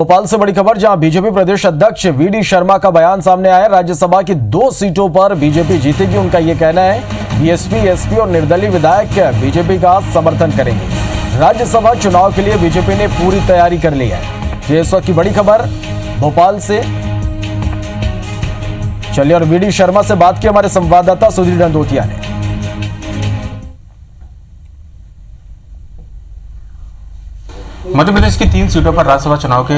भोपाल से बड़ी खबर, जहां बीजेपी प्रदेश अध्यक्ष वीडी शर्मा का बयान सामने आया। राज्यसभा की 2 सीटों पर बीजेपी जीतेगी, उनका यह कहना है। बीएसपी, एसपी और निर्दलीय विधायक बीजेपी का समर्थन करेंगे। राज्यसभा चुनाव के लिए बीजेपी ने पूरी तैयारी कर ली है। ये इस वक्त की बड़ी खबर भोपाल से। चलिए और वीडी शर्मा से बात की हमारे संवाददाता सुधीर दंडोतिया ने। मध्य प्रदेश की 3 सीटों पर राज्यसभा चुनाव के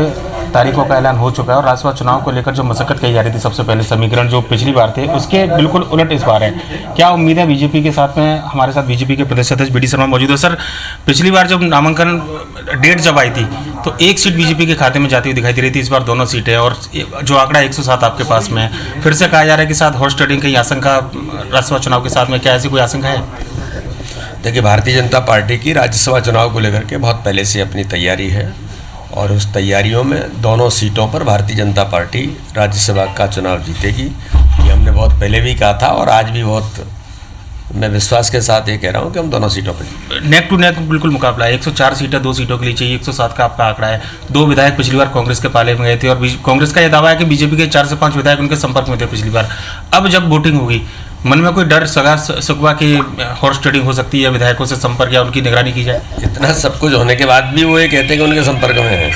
तारीखों का ऐलान हो चुका है और राज्यसभा चुनाव को लेकर जो मशक्कत कही जा रही थी, सबसे पहले समीकरण जो पिछली बार थे उसके बिल्कुल उलट इस बार है। क्या उम्मीद है बीजेपी के साथ में? हमारे साथ बीजेपी के प्रदेश अध्यक्ष वीडी शर्मा मौजूद है। सर, पिछली बार जब नामांकन डेट जब आई थी तो 1 सीट बीजेपी के खाते में जाती हुई दिखाई दे रही थी। इस बार दोनों सीटें और जो आंकड़ा 107 आपके पास में है। फिर से कहा जा रहा है कि साथ हॉर्स ट्रेडिंग की आशंका राज्यसभा चुनाव के साथ में, क्या ऐसी कोई आशंका है? देखिए, भारतीय जनता पार्टी की राज्यसभा चुनाव को लेकर के बहुत पहले से अपनी तैयारी है और उस तैयारियों में दोनों सीटों पर भारतीय जनता पार्टी राज्यसभा का चुनाव जीतेगी। ये हमने बहुत पहले भी कहा था और आज भी बहुत मैं विश्वास के साथ ये कह रहा हूँ कि हम दोनों सीटों पर नेक टू नेक बिल्कुल मुकाबला है। 104 सीटें 2 सीटों के लिए चाहिए, 107 का आपका आंकड़ा है। 2 विधायक पिछली बार कांग्रेस के पाले में गए थे और कांग्रेस का यह दावा है कि बीजेपी के 4 से 5 विधायक उनके संपर्क में थे पिछली बार। अब जब वोटिंग होगी, मन में कोई डर सगवा की हॉर्स ट्रेडिंग हो सकती है, विधायकों से संपर्क या उनकी निगरानी की जाए? इतना सब कुछ होने के बाद भी वो ये कहते हैं कि उनके संपर्क में है।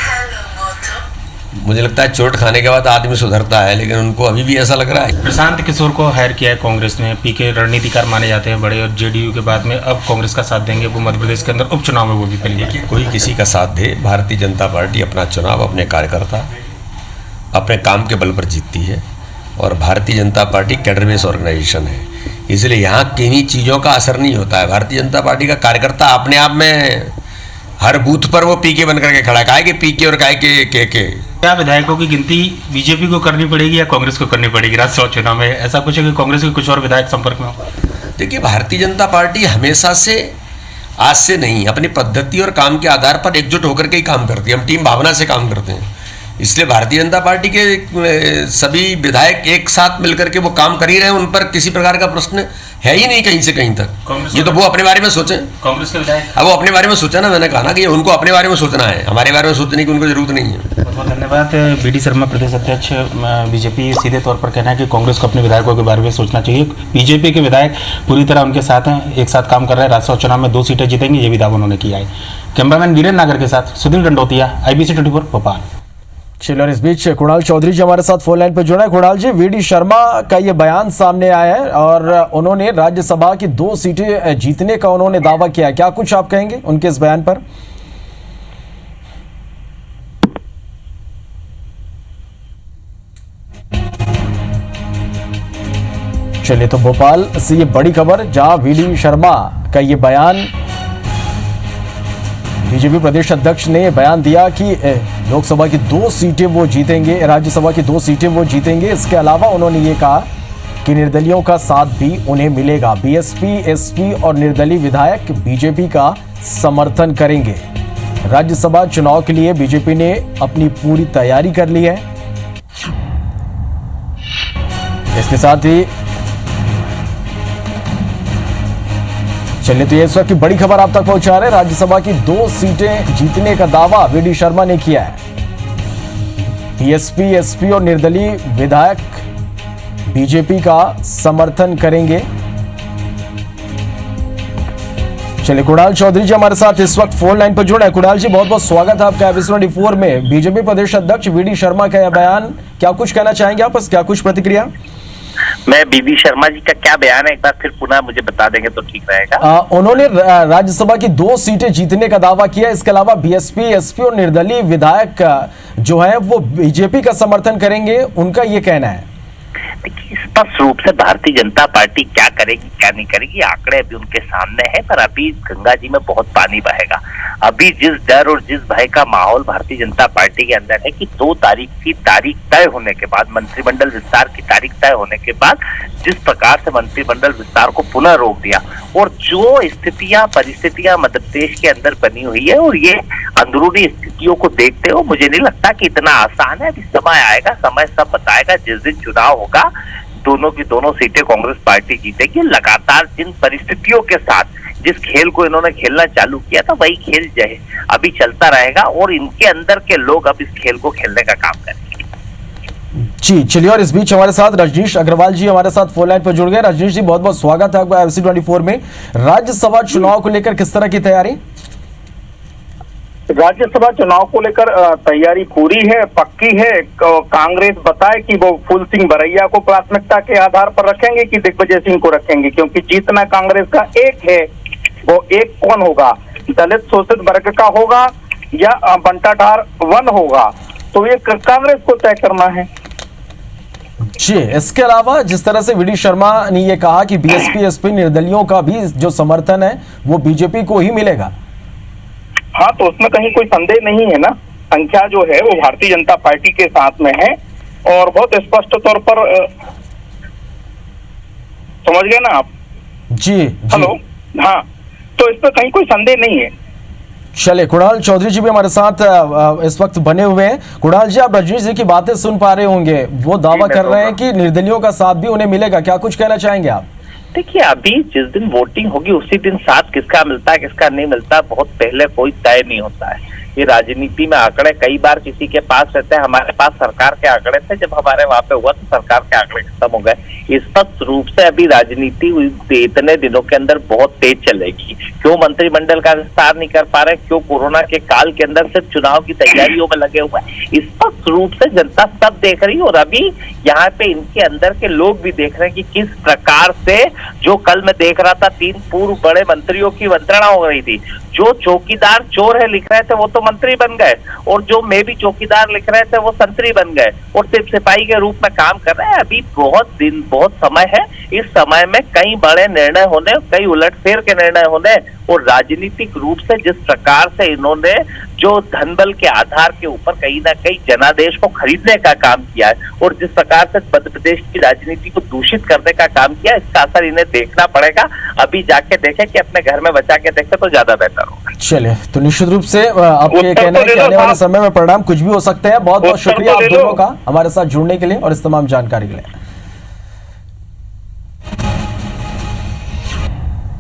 मुझे लगता है चोट खाने के बाद आदमी सुधरता है, लेकिन उनको अभी भी ऐसा लग रहा है। प्रशांत किशोर को हायर किया है कांग्रेस ने। पीके रणनीतिकार माने जाते हैं बड़े, और जेडीयू के बाद में अब कांग्रेस का साथ देंगे वो मध्य प्रदेश के अंदर उपचुनाव में, वो भी पहली बार। कोई किसी का साथ दे, भारतीय जनता पार्टी अपना चुनाव अपने कार्यकर्ता अपने काम के बल पर जीतती है और Bharatiya Janata party cadre base organisation है, इसलिए यहाँ किन्हीं चीज़ों का असर नहीं होता है। भारतीय जनता पार्टी का कार्यकर्ता अपने आप में हर बूथ पर वो पीके बन करके खड़ा, काहे के पीके और काहे के क्या विधायकों की गिनती बीजेपी को करनी पड़ेगी या कांग्रेस को करनी पड़ेगी राज्यसभा चुनाव में? ऐसा कुछ है कि कांग्रेस के कुछ और विधायक संपर्क में हो? देखिए, भारतीय जनता पार्टी हमेशा से, आज से नहीं, अपनी पद्धति और काम के आधार पर एकजुट होकर के ही काम करती है। हम टीम भावना से काम करते हैं, इसलिए भारतीय जनता पार्टी के सभी विधायक एक साथ मिलकर के वो काम कर ही रहे हैं। उन पर किसी प्रकार का प्रश्न है ही नहीं कहीं से कहीं तक। ये तो वो अपने बारे में सोचें, कांग्रेस के विधायक। अब वो अपने बारे में सोचा ना, मैंने कहा ना कि उनको अपने बारे में सोचना है, हमारे बारे में सोचने की उनको जरूरत नहीं है। बहुत बहुत धन्यवाद। वीडी शर्मा प्रदेश अध्यक्ष बीजेपी सीधे तौर पर कहना है कि कांग्रेस को अपने विधायकों के बारे में सोचना चाहिए। बीजेपी के विधायक पूरी तरह उनके साथ हैं, एक साथ काम कर रहे हैं। राज्यसभा चुनाव में 2 सीटें जीतेंगे, ये भी दावा उन्होंने किया है। कैमरामैन वीरेंद्र नागर के साथ सुधीर दंडोतिया, IBC 24 भोपाल। चलिए और इस बीच कुणाल चौधरी जी हमारे साथ फोन लाइन पर जुड़े हैं। कुणाल जी, वीडी शर्मा का ये बयान सामने आया है और उन्होंने राज्यसभा की 2 सीटें जीतने का उन्होंने दावा किया है। क्या कुछ आप कहेंगे उनके इस बयान पर? चलिए, तो भोपाल से ये बड़ी खबर, जहां वीडी शर्मा का ये बयान, बीजेपी प्रदेश अध्यक्ष ने बयान दिया कि लोकसभा की 2 सीटें वो जीतेंगे, राज्यसभा की 2 सीटें वो जीतेंगे। इसके अलावा उन्होंने ये कहा कि निर्दलियों का साथ भी उन्हें मिलेगा। बीएसपी, एसपी और निर्दलीय विधायक बीजेपी का समर्थन करेंगे। राज्यसभा चुनाव के लिए बीजेपी ने अपनी पूरी तैयारी कर ली है। इसके साथ ही चलिए, तो ये इस वक्त की बड़ी खबर आप तक पहुंचा रहे हैं। राज्यसभा की 2 सीटें जीतने का दावा वीडी शर्मा ने किया है। बीएसपी, एसपी और निर्दलीय विधायक बीजेपी का समर्थन करेंगे। चलिए, कुणाल चौधरी जी हमारे साथ इस वक्त फोन लाइन पर जुड़े हैं। कुणाल जी, बहुत बहुत स्वागत है आपका IBC 24 में। बीजेपी प्रदेश अध्यक्ष वीडी शर्मा का यह बयान, क्या कुछ कहना चाहेंगे आप? क्या कुछ प्रतिक्रिया? मैं बीबी शर्मा जी का क्या बयान है एक बार फिर पुनः मुझे बता देंगे तो ठीक रहेगा। उन्होंने राज्यसभा की 2 सीटें जीतने का दावा किया। इसके अलावा बीएसपी, एसपी और निर्दलीय विधायक जो है वो बीजेपी का समर्थन करेंगे, उनका ये कहना है। देखिए, स्पष्ट रूप से भारतीय जनता पार्टी क्या करेगी क्या नहीं करेगी आंकड़े अभी उनके सामने है, पर अभी गंगा जी में बहुत पानी बहेगा। अभी जिस डर और जिस भय का माहौल भारतीय जनता पार्टी के अंदर है कि 2 तारीख की तारीख तय होने के बाद, मंत्रिमंडल विस्तार की तारीख तय होने के बाद जिस प्रकार से मंत्रिमंडल विस्तार को पुनः रोक दिया और जो स्थितियां परिस्थितियां मध्य प्रदेश के अंदर बनी हुई है, और ये अंदरूनी स्थितियों को देखते हो मुझे नहीं लगता कि इतना आसान है। अभी समय आएगा, समय सब बताएगा। जिस दिन चुनाव होगा दोनों की दोनों सीटें कांग्रेस पार्टी जीतेगी। लगातार जिन परिस्थितियों के साथ जिस खेल को इन्होंने खेलना चालू किया था वही खेल जो है अभी चलता रहेगा और इनके अंदर के लोग अब इस खेल को खेलने का काम करेंगे। जी चलिए, और इस बीच हमारे साथ रजनीश अग्रवाल जी हमारे साथ फोन लाइन पर जुड़ गए। रजनीश जी, बहुत बहुत स्वागत है आपका IBC24 में। राज्यसभा चुनाव को लेकर किस तरह की तैयारी? राज्यसभा चुनाव को लेकर तैयारी पूरी है, पक्की है। कांग्रेस बताए कि वो फूल सिंह बरैया को प्राथमिकता के आधार पर रखेंगे कि दिग्विजय सिंह को रखेंगे, क्योंकि जीतना कांग्रेस का एक है। वो एक कौन होगा, दलित शोषित वर्ग का होगा या बंटाधार वन होगा, तो ये कांग्रेस को तय करना है। जी, इसके अलावा जिस तरह से वीडी शर्मा ने ये कहा कि BSP SP निर्दलियों का भी जो समर्थन है वो बीजेपी को ही मिलेगा। हाँ, तो उसमें कहीं कोई संदेह नहीं है ना। संख्या जो है वो भारतीय जनता पार्टी के साथ में है और बहुत स्पष्ट तौर पर समझ गए ना आप? जी हेलो, हाँ, तो इसमें कहीं कोई संदेह नहीं है। चलिए, कुणाल चौधरी जी भी हमारे साथ इस वक्त बने हुए हैं। कुणाल जी, आप रजनीश जी की बातें सुन पा रहे होंगे, वो दावा कर रहे हैं कि निर्दलियों का साथ भी उन्हें मिलेगा, क्या कुछ कहना चाहेंगे आप? देखिए, अभी जिस दिन वोटिंग होगी उसी दिन साथ किसका मिलता है किसका नहीं मिलता बहुत पहले कोई तय नहीं होता है। ये राजनीति में आंकड़े कई बार किसी के पास रहते हैं। हमारे पास सरकार के आंकड़े थे, जब हमारे वहां पे हुआ तो सरकार के आंकड़े खत्म हो गए। स्पष्ट रूप से अभी राजनीति इतने दिनों के अंदर बहुत तेज चलेगी। क्यों मंत्रिमंडल का विस्तार नहीं कर पा रहे, क्यों कोरोना के काल के अंदर सिर्फ चुनाव की तैयारियों में लगे हुए हैं, स्पष्ट रूप से जनता सब देख रही है। और अभी यहाँ पे इनके अंदर के लोग भी देख रहे हैं कि किस प्रकार से, जो कल मैं देख रहा था 3 पूर्व बड़े मंत्रियों की वंत्रणा हो रही थी। जो चौकीदार चोर है लिख रहे थे वो तो मंत्री बन गए, और जो मैं भी चौकीदार लिख रहे थे वो संतरी बन गए और सिर्फ सिपाही के रूप में काम कर रहे हैं। अभी बहुत समय है। इस समय में कई बड़े निर्णय होने, कई उलटफेर के निर्णय होने, और राजनीतिक रूप से जिस प्रकार से इन्होंने जो धनबल के आधार के ऊपर कहीं ना कहीं जनादेश को खरीदने का काम किया है और जिस प्रकार से मध्य प्रदेश की राजनीति को दूषित करने का काम किया, इसका असर इन्हें देखना पड़ेगा। अभी जाके देखें कि अपने घर में बचा के देखें तो ज्यादा बेहतर होगा। चलिए, तो निश्चित रूप से आपके कहना है कि आने वाले समय में परिणाम कुछ भी हो सकते हैं। बहुत बहुत शुक्रिया आप दोनों का हमारे साथ जुड़ने के लिए और इस तमाम जानकारी के लिए।